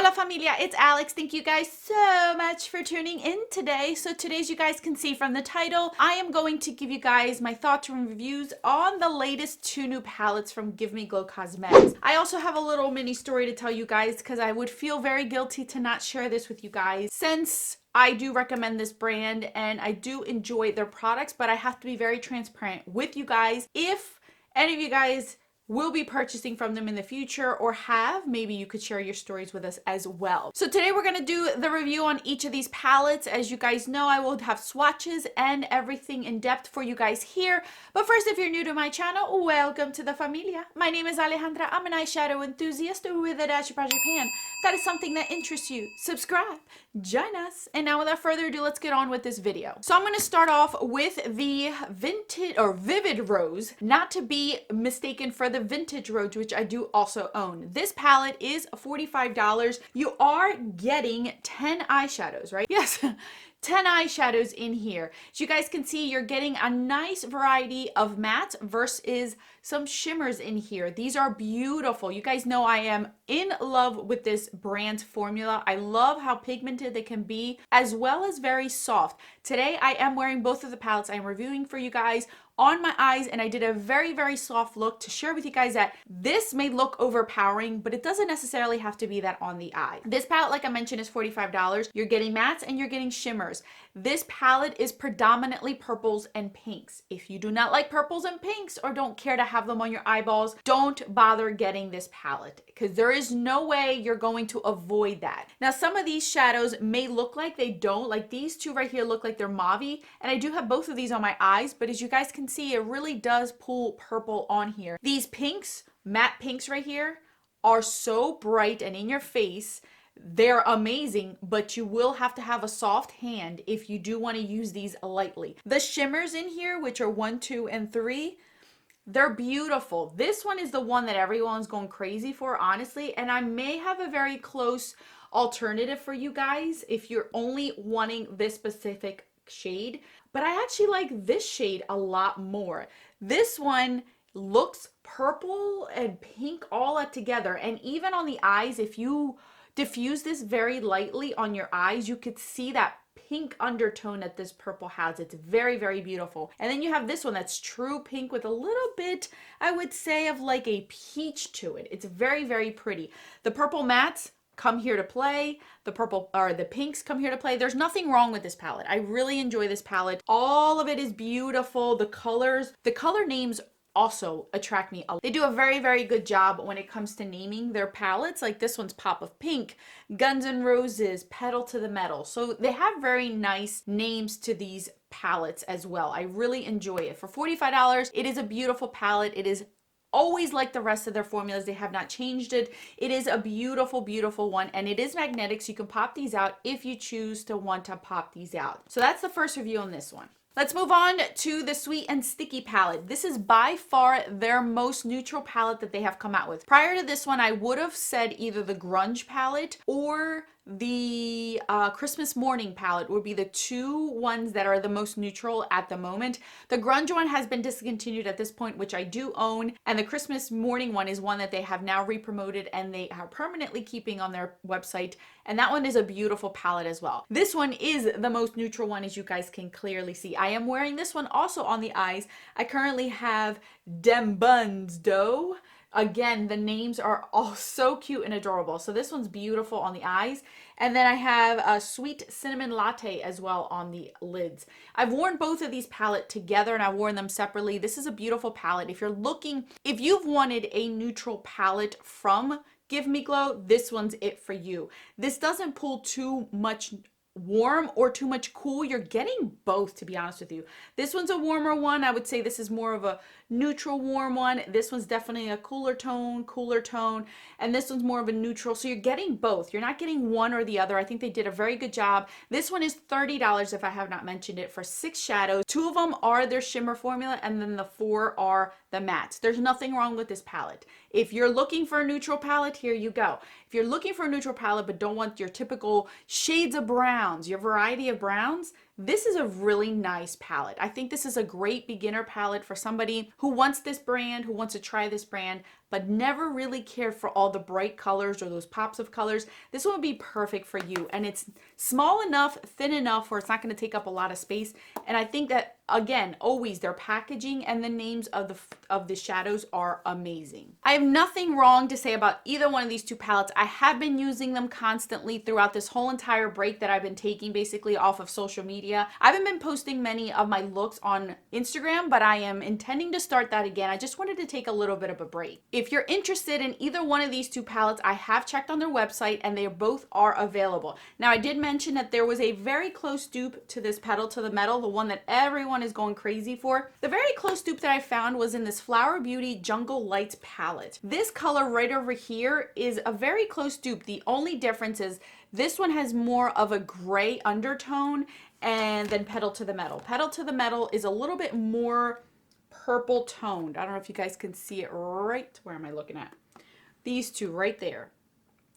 Hola familia, it's Alex. Thank you guys so much for tuning in today. So today's, you guys can see from the title, I am going to give you guys my thoughts and reviews on the latest 2 new palettes from Give Me Glow Cosmetics. I also have a little mini story to tell you guys because I would feel very guilty to not share this with you guys since I do recommend this brand and I do enjoy their products, but I have to be very transparent with you guys. If any of you guys will be purchasing from them in the future or have, maybe you could share your stories with us as well. So today we're going to do the review on each of these palettes. As you guys know, I will have swatches and everything in depth for you guys here. But first, if you're new to my channel, welcome to the familia. My name is Alejandra. I'm an eyeshadow enthusiast with a dash of Project Pan. That is something that interests you. Subscribe, join us. And now without further ado, let's get on with this video. So I'm going to start off with the Vintage or Vivid Rose, not to be mistaken for the Vintage Rose, which I do also own. This palette is $45. You are getting 10 eyeshadows, right? Yes. 10 eyeshadows in here. As you guys can see, you're getting a nice variety of mattes versus some shimmers in here. These are beautiful. You guys know I am in love with this brand's formula. I love how pigmented they can be, as well as very soft. Today, I am wearing both of the palettes I am reviewing for you guys on my eyes, and I did a very, very soft look to share with you guys that this may look overpowering, but it doesn't necessarily have to be that on the eye. This palette, like I mentioned, is $45. You're getting mattes and you're getting shimmers. This palette is predominantly purples and pinks. If you do not like purples and pinks or don't care to have them on your eyeballs, don't bother getting this palette because there is no way you're going to avoid that. Now, some of these shadows may look like they don't. Like these two right here look like they're mauve-y, and I do have both of these on my eyes, but as you guys can see, it really does pull purple on here. These pinks, matte pinks right here, are so bright and in your face. They're amazing, but you will have to have a soft hand if you do want to use these lightly. The shimmers in here, which are 1, 2, and 3, they're beautiful. This one is the one that everyone's going crazy for, honestly, and I may have a very close alternative for you guys if you're only wanting this specific shade, but I actually like this shade a lot more. This one looks purple and pink all together, and even on the eyes, if you diffuse this very lightly on your eyes, you could see that pink undertone that this purple has. It's very, very beautiful. And then you have this one that's true pink with a little bit, I would say, of like a peach to it. It's very, very pretty. The purple mattes come here to play. The purple or the pinks come here to play. There's nothing wrong with this palette. I really enjoy this palette. All of it is beautiful. The colors, the color names also attract me a lot. They do a very, very good job when it comes to naming their palettes. Like this one's Pop of Pink, Guns N' Roses, Pedal to the Metal. So they have very nice names to these palettes as well. I really enjoy it. For $45, it is a beautiful palette. It is always like the rest of their formulas. They have not changed it. It is a beautiful, beautiful one, and it is magnetic, so you can pop these out if you choose to want to pop these out. So that's the first review on this one. Let's move on to the Sweet and Sticky palette. This is by far their most neutral palette that they have come out with. Prior to this one, I would have said either the Grunge palette or the Christmas Morning palette would be the two ones that are the most neutral at the moment. The Grunge one has been discontinued at this point, which I do own, and the Christmas Morning one is one that they have now re-promoted and they are permanently keeping on their website, and that one is a beautiful palette as well. This one is the most neutral one, as you guys can clearly see. I am wearing this one also on the eyes. I currently have Dem Buns Dough. Again, the names are all so cute and adorable. So this one's beautiful on the eyes. And then I have a Sweet Cinnamon Latte as well on the lids. I've worn both of these palettes together and I've worn them separately. This is a beautiful palette. If you've wanted a neutral palette from Give Me Glow, this one's it for you. This doesn't pull too much warm or too much cool. You're getting both, to be honest with you. This one's a warmer one. I would say this is more of a neutral warm one. This one's definitely a cooler tone, and this one's more of a neutral. So you're getting both. You're not getting one or the other. I think they did a very good job. This one is $30 if I have not mentioned it, for 6 shadows. 2 of them are their shimmer formula, and then the 4 are the mattes. There's nothing wrong with this palette. If you're looking for a neutral palette, here you go. If you're looking for a neutral palette but don't want your typical shades of browns, your variety of browns, This is a really nice palette. I think this is a great beginner palette for somebody who wants this brand, who wants to try this brand, but never really cared for all the bright colors or those pops of colors. This one would be perfect for you. And it's small enough, thin enough where it's not going to take up a lot of space. And I think that, again, always their packaging and the names of the shadows are amazing. I have nothing wrong to say about either one of these two palettes. I have been using them constantly throughout this whole entire break that I've been taking basically off of social media. I haven't been posting many of my looks on Instagram, but I am intending to start that again. I just wanted to take a little bit of a break. If you're interested in either one of these two palettes, I have checked on their website and they both are available. Now, I did mention that there was a very close dupe to this Pedal to the Metal, the one that everyone is going crazy for. The very close dupe that I found was in this Flower Beauty Jungle Lights palette. This color right over here is a very close dupe. The only difference is this one has more of a gray undertone and then Pedal to the Metal. Pedal to the Metal is a little bit more purple toned. I don't know if you guys can see it right. Where am I looking at? These two right there.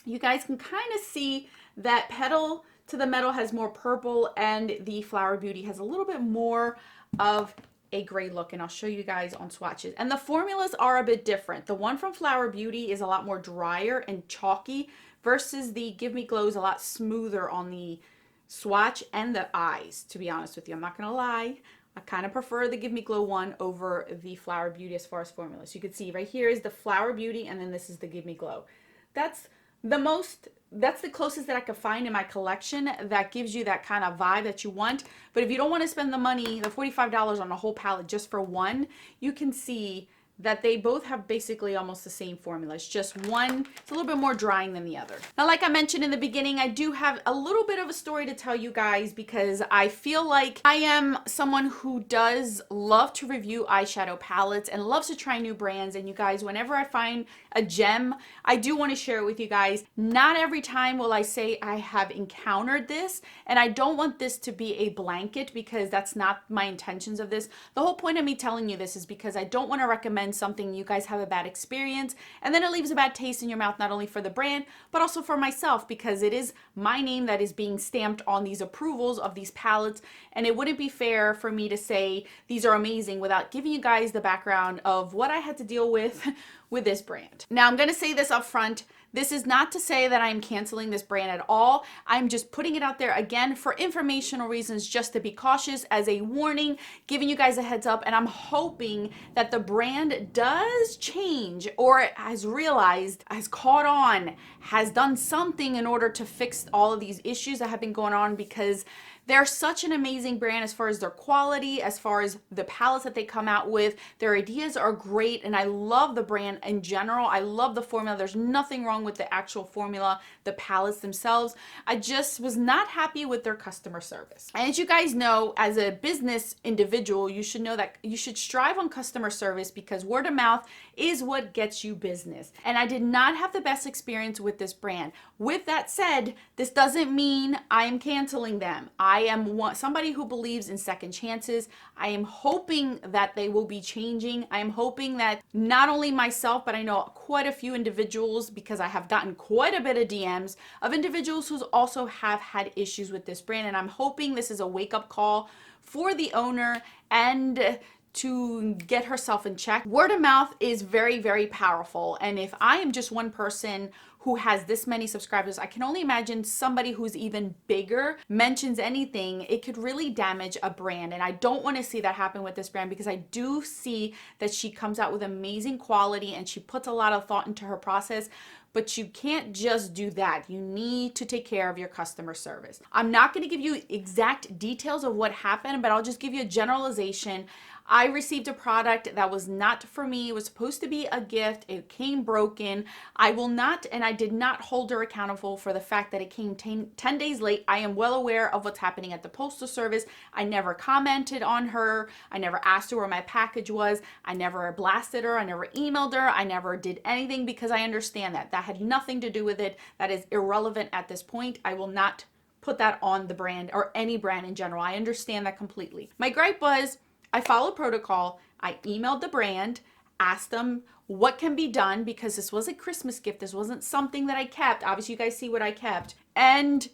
You guys can kind of see that Pedal to the Metal has more purple and the Flower Beauty has a little bit more of a gray look, and I'll show you guys on swatches. And the formulas are a bit different. The one from Flower Beauty is a lot more drier and chalky versus the Give Me Glow is a lot smoother on the swatch and the eyes, to be honest with you. I'm not gonna lie. I kind of prefer the Give Me Glow one over the Flower Beauty as far as formula. So you can see right here is the Flower Beauty and then this is the Give Me Glow. That's the closest that I could find in my collection that gives you that kind of vibe that you want. But if you don't want to spend the money, the $45 on a whole palette just for one, you can see that they both have basically almost the same formula. It's just one, it's a little bit more drying than the other. Now, like I mentioned in the beginning, I do have a little bit of a story to tell you guys because I feel like I am someone who does love to review eyeshadow palettes and loves to try new brands. And you guys, whenever I find a gem, I do want to share it with you guys. Not every time will I say I have encountered this, and I don't want this to be a blanket because that's not my intentions of this. The whole point of me telling you this is because I don't want to recommend something you guys have a bad experience and then it leaves a bad taste in your mouth, not only for the brand but also for myself, because it is my name that is being stamped on these approvals of these palettes, and it wouldn't be fair for me to say these are amazing without giving you guys the background of what I had to deal with this brand. Now, I'm going to say this up front. This is not to say that I'm canceling this brand at all. I'm just putting it out there again for informational reasons, just to be cautious, as a warning, giving you guys a heads up. And I'm hoping that the brand does change or has realized, has caught on, has done something in order to fix all of these issues that have been going on, because they're such an amazing brand as far as their quality, as far as the palettes that they come out with. Their ideas are great, and I love the brand in general. I love the formula. There's nothing wrong with the actual formula, the palettes themselves. I just was not happy with their customer service. And as you guys know, as a business individual, you should know that you should strive on customer service, because word of mouth is what gets you business. And I did not have the best experience with this brand. With that said, this doesn't mean I am canceling them. I am somebody who believes in second chances. I am hoping that they will be changing. I am hoping that not only myself, but I know quite a few individuals, because I have gotten quite a bit of DMs of individuals who also have had issues with this brand. And I'm hoping this is a wake-up call for the owner and to get herself in check. Word of mouth is very, very powerful. And if I am just one person who has this many subscribers, I can only imagine somebody who's even bigger mentions anything, it could really damage a brand. And I don't want to see that happen with this brand, because I do see that she comes out with amazing quality and she puts a lot of thought into her process. But you can't just do that. You need to take care of your customer service. I'm not going to give you exact details of what happened, but I'll just give you a generalization. I received a product that was not for me. It was supposed to be a gift. It came broken. I will not, and I did not hold her accountable for the fact that it came 10 days late. I am well aware of what's happening at the postal service. I never commented on her. I never asked her where my package was. I never blasted her. I never emailed her. I never did anything, because I understand that that had nothing to do with it. That is irrelevant at this point. I will not put that on the brand or any brand in general. I understand that completely. My gripe was, I followed protocol. I emailed the brand, asked them what can be done, because this was a Christmas gift. This wasn't something that I kept. Obviously, you guys see what I kept. And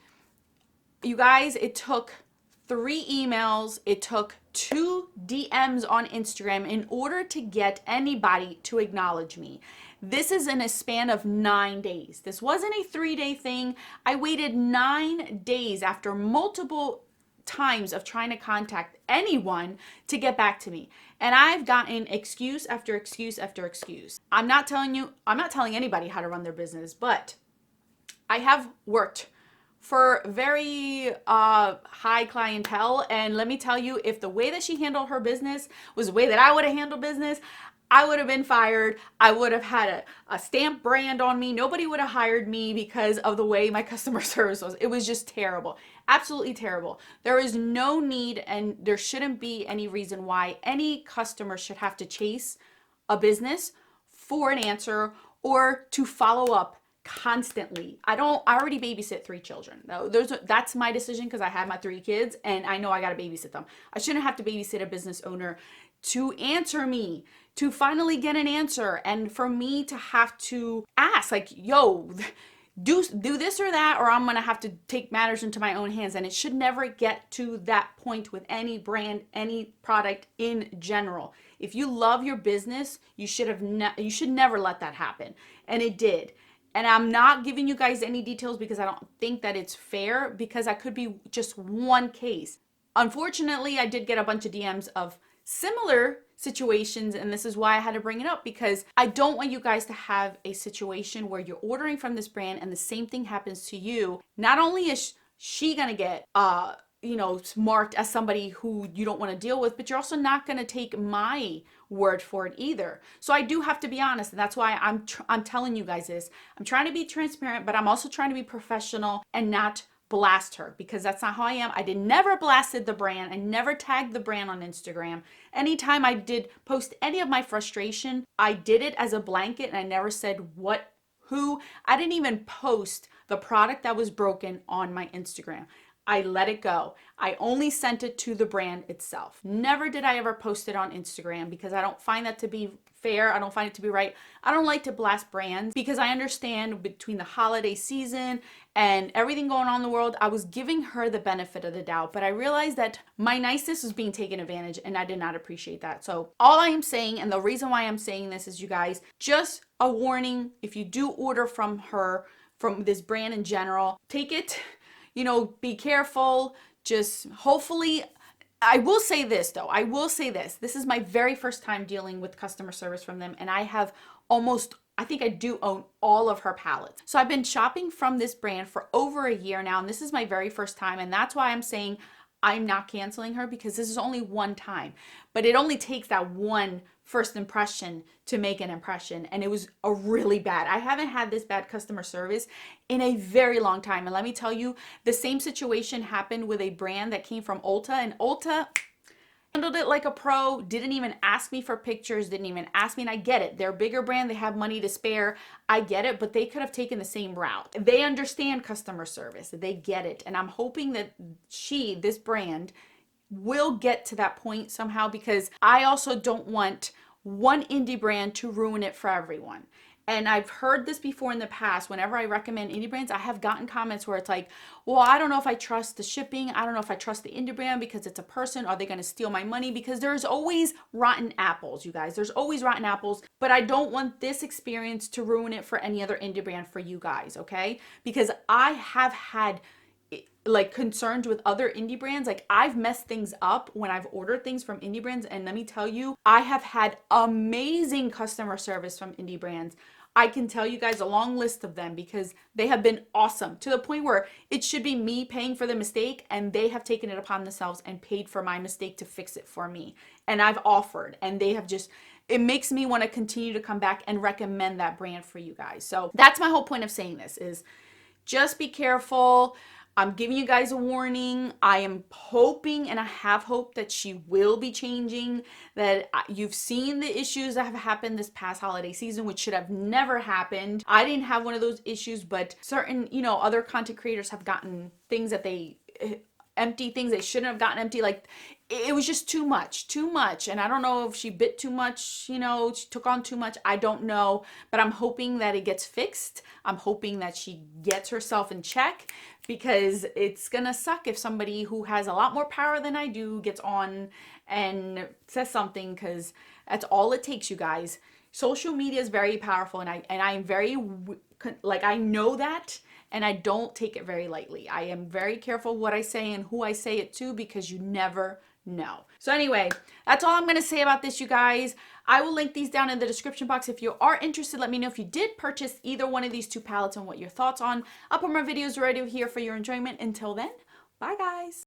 you guys, it took 3 emails, it took 2 DMs on Instagram in order to get anybody to acknowledge me. This is in a span of 9 days. This wasn't a 3-day thing. I waited 9 days after multiple times of trying to contact anyone to get back to me. And I've gotten excuse after excuse after excuse. I'm not telling anybody how to run their business, but I have worked for very high clientele, and let me tell you, if the way that she handled her business was the way that I would have handled business, I would have been fired. I would have had a stamp brand on me. Nobody would have hired me because of the way my customer service was. It was just terrible. Absolutely terrible. There is no need, and there shouldn't be any reason why any customer should have to chase a business for an answer or to follow up constantly. I already babysit 3 children. That's my decision because I have my 3 kids and I know I got to babysit them. I shouldn't have to babysit a business owner to answer me, to finally get an answer, and for me to have to ask like, yo, do this or that, or I'm going to have to take matters into my own hands. And it should never get to that point with any brand, any product in general. If you love your business, you should never let that happen. And it did. And I'm not giving you guys any details because I don't think that it's fair, because I could be just one case. Unfortunately, I did get a bunch of DMs of similar situations, and this is why I had to bring it up, because I don't want you guys to have a situation where you're ordering from this brand and the same thing happens to you. Not only is she gonna get marked as somebody who you don't want to deal with, but you're also not going to take my word for it either. So I do have to be honest, and that's why I'm telling you guys this. I'm trying to be transparent, but I'm also trying to be professional and not blast her, because that's not how I am. I never blasted the brand. I never tagged the brand on Instagram. Anytime I did post any of my frustration, I did it as a blanket, and I never said who. I didn't even post the product that was broken on my Instagram. I let it go. I only sent it to the brand itself. Never did I ever post it on Instagram, because I don't find that to be fair. I don't find it to be right. I don't like to blast brands, because I understand between the holiday season and everything going on in the world, I was giving her the benefit of the doubt, but I realized that my niceness was being taken advantage, and I did not appreciate that. So all I am saying, and the reason why I'm saying this is, you guys, just a warning: if you do order from her, from this brand in general, take it, be careful. Just hopefully, I will say this though. This is my very first time dealing with customer service from them, and I think I do own all of her palettes. So I've been shopping from this brand for over a year now, and this is my very first time, and that's why I'm saying I'm not canceling her, because this is only one time. But it only takes that one first impression to make an impression, and it was a really bad. I haven't had this bad customer service in a very long time. And let me tell you, the same situation happened with a brand that came from Ulta, and Ulta handled it like a pro, didn't even ask me for pictures, didn't even ask me. And I get it, they're a bigger brand, they have money to spare, I get it, but they could have taken the same route. They understand customer service, they get it. And I'm hoping that this brand will get to that point somehow, because I also don't want one indie brand to ruin it for everyone. And I've heard this before in the past. Whenever I recommend indie brands, I have gotten comments where it's like, well, I don't know if I trust the shipping. I don't know if I trust the indie brand because it's a person. Are they going to steal my money? Because there's always rotten apples, you guys. There's always rotten apples. But I don't want this experience to ruin it for any other indie brand for you guys, okay? Because I have had concerns with other indie brands. I've messed things up when I've ordered things from indie brands, and let me tell you, I have had amazing customer service from indie brands. I can tell you guys a long list of them, because they have been awesome, to the point where it should be me paying for the mistake, and they have taken it upon themselves and paid for my mistake to fix it for me. And I've offered, and they have it makes me want to continue to come back and recommend that brand for you guys. So that's my whole point of saying this, is just be careful. I'm giving you guys a warning. I am hoping, and I have hope, that she will be changing, that you've seen the issues that have happened this past holiday season, which should have never happened. I didn't have one of those issues, but certain, other content creators have gotten things that empty things they shouldn't have gotten empty. it was just too much. And I don't know if she bit too much, you know, she took on too much. I don't know, but I'm hoping that it gets fixed. I'm hoping that she gets herself in check, because it's gonna suck if somebody who has a lot more power than I do gets on and says something, because that's all it takes, you guys. Social media is very powerful, and I'm very, like, I know that, and I don't take it very lightly. I am very careful what I say and who I say it to, because you never know. So anyway, that's all I'm going to say about this, you guys. I will link these down in the description box. If you are interested, let me know if you did purchase either one of these two palettes and what your thoughts on. I'll put more videos right over here for your enjoyment. Until then, bye guys.